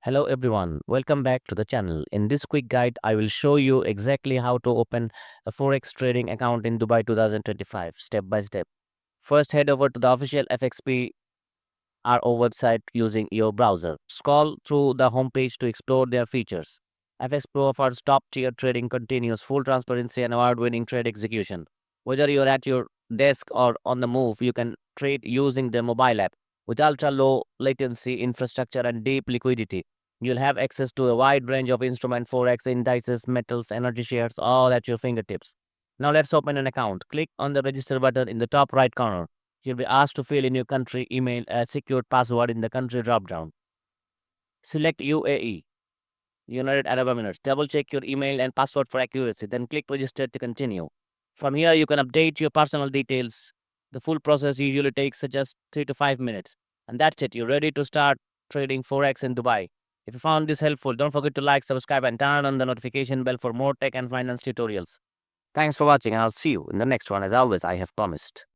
Hello everyone, welcome back to the channel. In this quick guide, I will show you exactly how to open a Forex trading account in Dubai 2025, step by step. First, head over to the official FXPRO website using your browser. Scroll through the homepage to explore their features. FX Pro offers top-tier trading, continuous full transparency and award-winning trade execution. Whether you're at your desk or on the move, you can trade using the mobile app. With ultra-low latency infrastructure and deep liquidity, you'll have access to a wide range of instruments, forex, indices, metals, energy shares, all at your fingertips. Now let's open an account. Click on the register button in the top right corner. You'll be asked to fill in your country, email, a secured password in the country dropdown. Select UAE, United Arab Emirates. Double check your email and password for accuracy, then click register to continue. From here, you can update your personal details. The full process usually takes just 3 to 5 minutes. And that's it. You're ready to start trading Forex in Dubai. If you found this helpful, don't forget to like, subscribe, and turn on the notification bell for more tech and finance tutorials. Thanks for watching. I'll see you in the next one. As always, I have promised.